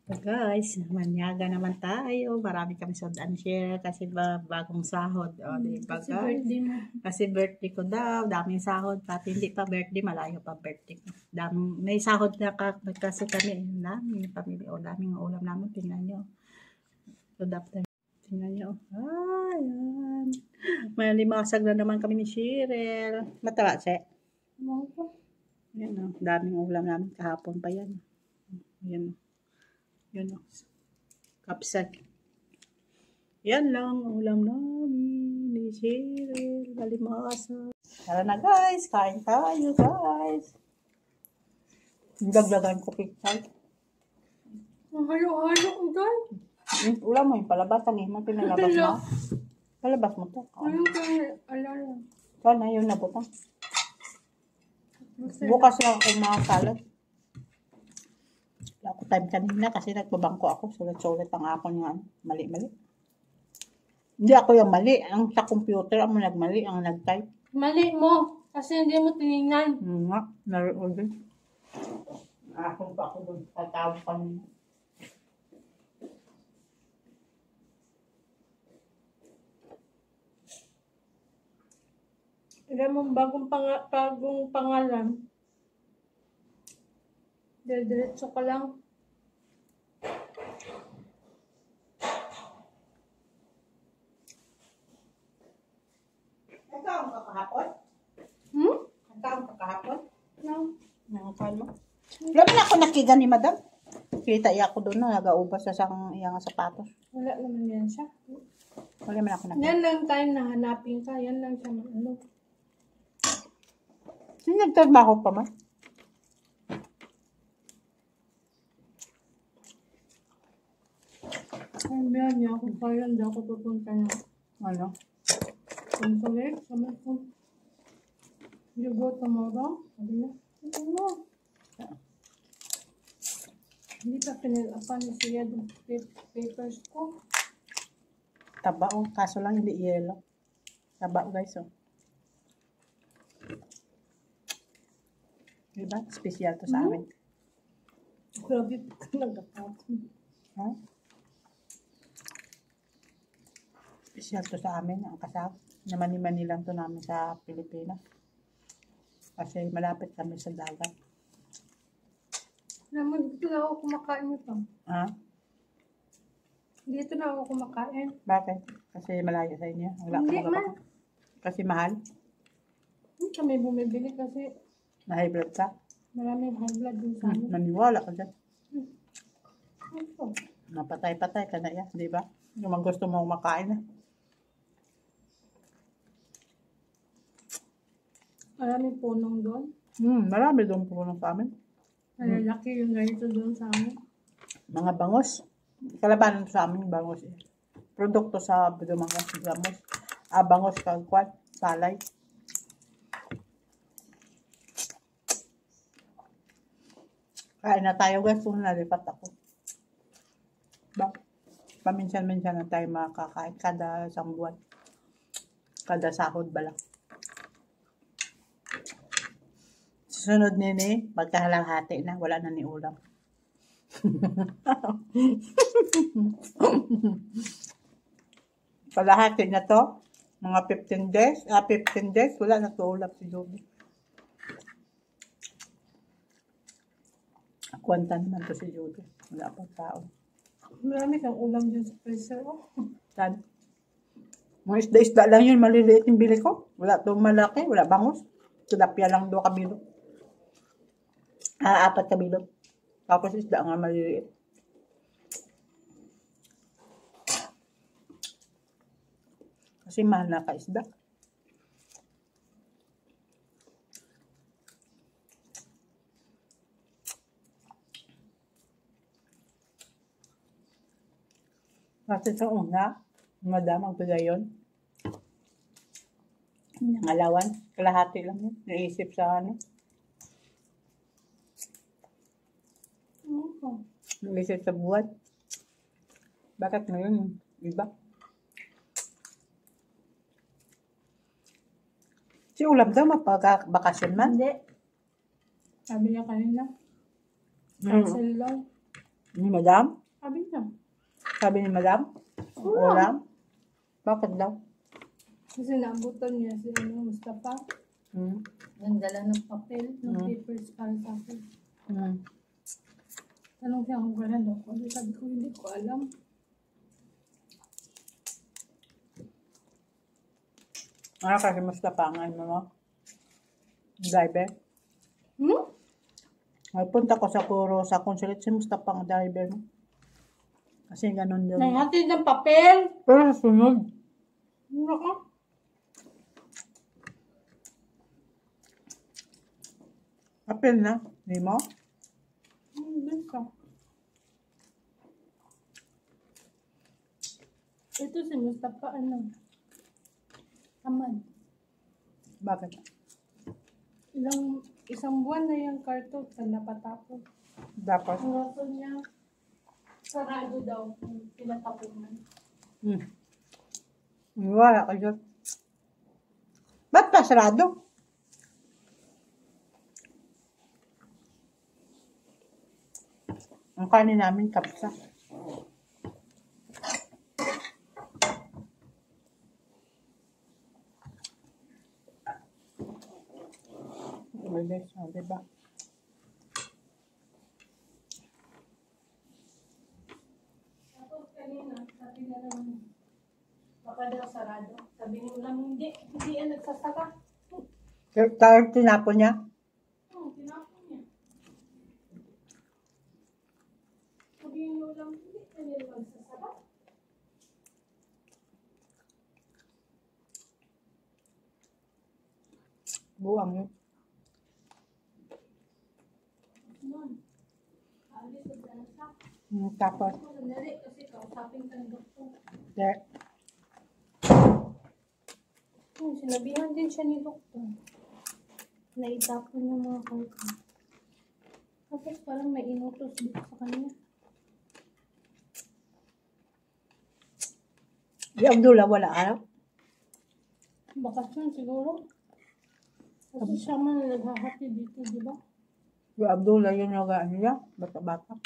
So guys, manyaga naman tayo. Marami kami sundan share kasi bagong sahod. O, diba Kasi guys? birthday mo. Kasi birthday ko daw, daming sahod. Pati hindi pa birthday, malayo pa birthday ko. May sahod na kasi kami. Daming pamilya. O, daming ulam namin. Tingnan nyo. So, dapat tingnan nyo. Ayan. May limasag na naman kami ni Cheryl. Matawa, Che. Yan o. Daming ulam namin. Kahapon pa yan. Yan o. Yan o. Kapsag. Yan lang ulam namin ni Cheryl. Malimasa. Tara na guys. Kain tayo guys. Dagdagan ko picture. Halo-halo ko doon. Ulam mo yung palabas. Ang ihman pinalabas mo. Palabas mo to. Ayun kayo, alala. Sana yun na butang. Bukas lang ako mga salad. Wala ako time kanina kasi nagbabangko ako. Sulit-sulit ang akong nga. Mali-mali. Hindi ako yung mali. Ang sa computer ang nagmali. Ang nag-type. Mali mo. Kasi hindi mo tinignan. Nga. Naroon din. Akong pa ako doon. Tatawag kanina. Alam mo, bagong pangalan. Diretso ka lang. Ang taong ka kahapon? Ang taong ka kahapon? No. Nangakan mo? Wala na ako nakiga ni madam. Kita iya ako doon na nag-aubas sa iyang sapatos. Wala naman yan siya. Wala man ako nakiga. Yan lang time na hanapin ka. Yan lang siya ano. Sino nagtrabaho pa man? Ang biyan niya ako kaya hindi ako pupunta niya. Ano? Consulate. Sabi ko, you go tomorrow? Sabi niya, ano? Hindi pa pinilapan ni siya yung papers ko. Taba o. Kaso lang hindi yellow. Taba guys o. Diba? Special to sa amin. Grabe ka nagkatapon. Ha? Special to sa amin. Ang kasap. Naman-mani lang to namin sa Pilipinas. Kasi malapit kami sa dagat. Naman, dito na ako kumakain ito. Ha? Dito na ako kumakain. Bakit? Kasi malayo sa inyo. Wala Hindi ka man. Kasi mahal. Hindi kami bumibili kasi Na-high blood ka. maraming high blood din sa amin. Naniwala ka dyan. Ano? Napatay-patay ka na yan. Di ba? Yung mga gusto mo makain na. Maraming punong doon. Marami doon puno sa amin. Malalaki yung ganito doon sa amin. Mga bangos. Kalabanan sa amin, bangos. Produkto sa Budumanggas, bangos. Bangos, kagkwat, palay. Kain na tayo guys, kung nalipat ako. Paminsan-minsan na tayo makakain kada isang buwan. Kada sahod ba lang. Susunod nini, magkahalahati na, wala na ni ulam. Kalahati na to, mga 15 days, 15 days, wala na to ulam si Joby. Kwanta naman to si Joby, wala pang tao. Marami kang ulam dyan sa freezer. Oh. Saan? Mga isda-isda lang yun, maliliit yung bili ko. Wala itong malaki, wala bangus. Tilapia lang 2 kabilo. 4 kabilo. Tapos isda nga maliliit. Kasi mahal na ka-isda. Kasi sa una, madam ang bigay yun. Nangalawan. Kalahati lang yun. Naisip sa ano. Naisip sa buwan. Bakit ngayon? Iba? Si ulam daw mapag-bakasyon man. Hindi. Sabi niya kanina. Cancel lang. Ni madam? Sabi niya. Sabi ni madam? Ulam? Bakit daw? Kasi naabutan niya si Mustafa. Nagdala ng papel, ng papers para sa akin. Tanong siya kung gano'n ako. Sabi ko, hindi ko alam. Kasi Mustafa ang ano mo? Driver? Nagpunta ko sa Kuro sa consulate si Mustafa ang driver mo. Kasi ganun yun. Nanghatid ng papel. Pero sunod. Mura ka. Apel na. Hindi mo? Basta. Ito si Mustafa, tamad. Bakit? Isang buwan na yung karton sa napatapos. Dapat. Ang raso niya, sarado daw kung pinatapunan. Wala ka dyan. Ba't pa sarado? Ang kanin namin kapsa. Umalis, diba? Tapos kanina, sabi na naman, baka daw sarado. Sabi ni Ulam, hindi yan nagsasaka. Kaya tinapon niya? Tinapon niya. Sabi ni Ulam, hindi yan magsasaka. Buwang yun. Noon, alis sa bransa. Tapos, Sandali, kasi kausapin ka ng doktor. Sinabihan din siya ni doktor. Naitapon yung mga karton. Tapos parang may inutos dito sa kanya. di Abdullah wala araw? Bakasyon siguro. Kasi siya man naghahati dito, di ba? Di Abdullah yun yung niya, bata-bata.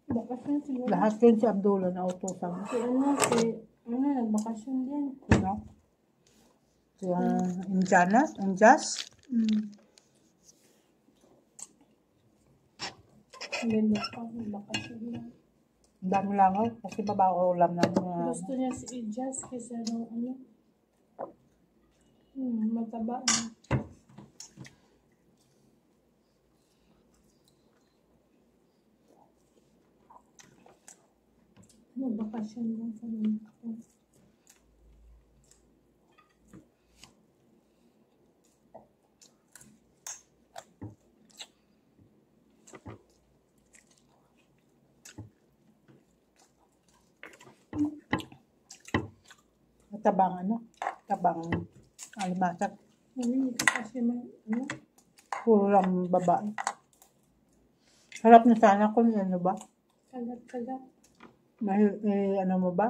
Bakasyon siguro. Lahat yun si Abdullah na utusan. Nagbakasyon din. You know? Si Injas. Ganda pa, nagbakasyon din. Ang dami langaw kasi babaw ulam namin. Gusto niya si Ijas kasi mataba na. Nagbakasyon lang sa mga ko. Tabang alimasag. Hindi kasi Puro lang babae. Harap na sana kung ano ba? kagat-kagat. Ano mo ba?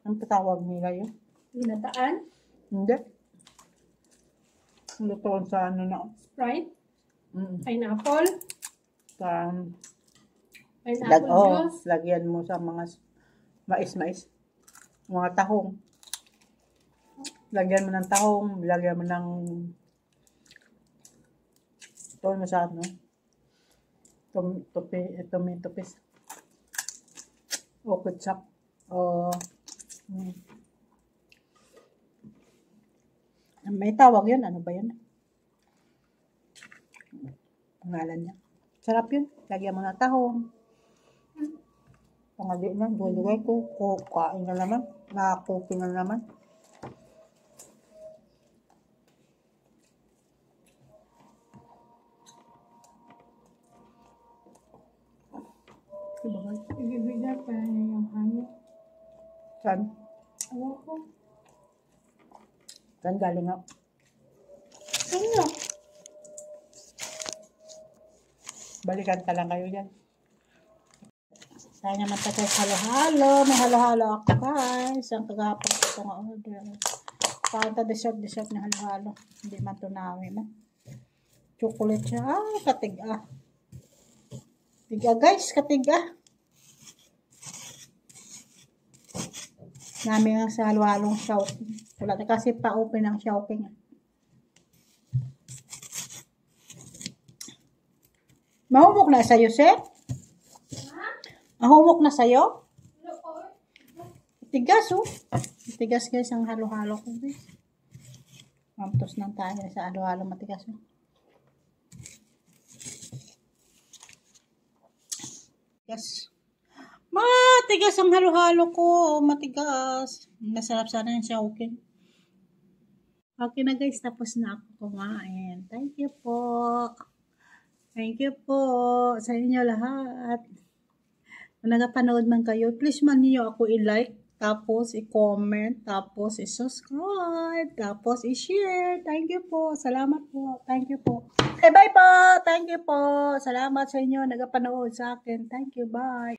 Ang patawag nila yun? Ginataan? Hindi. Lutoon sa ano na. Sprite? Pineapple? Sa Pineapple juice? lagyan mo sa mga mais. Mga tahong. Lagyan mo ng tahong, lagyan mo ng ito mo sa ano? Tomato paste. O ketchup. O may tawag yun. Ano ba yun? Pangalan niya. Sarap yun. Lagyan mo ng tahong. Pangali na. Dulugay ko. Kain na naman. Nakakupi na naman. Ibibigay pa niya yung hangin. Saan? Alam ko. Saan galing ako? Ano? Balikan ka lang kayo dyan. Tayo naman tayo halo-halo. May halo-halo ako guys. Ang kagapag ko itong order. Pagka dessert na halo-halo. Hindi man ito namin. Chocolate siya. Katig Tiga guys, katiga. Namin nga sa halo-halong Shawking. Wala na kasi pa-open ang Shawking. Mahumok na sa'yo, sir? Mahumok na sa'yo? Tigas, oh. Tigas guys ang halo-halo ko, guys. Mamtos lang tayo sa halo-halo matigas, oh. Yes. Matigas ang halo-halo ko. Matigas. Masarap sana yung Shawking. Okay na guys, tapos na ako kumain. Thank you po. Thank you po sa inyo lahat. Kung nagapanood man kayo, please man niyo ako i-like, tapos i-comment, tapos i-subscribe, tapos i-share. Thank you po. Salamat po. Thank you po. Okay, bye po. Thank you po. Salamat sa inyo nagapanood sa akin. Thank you. Bye.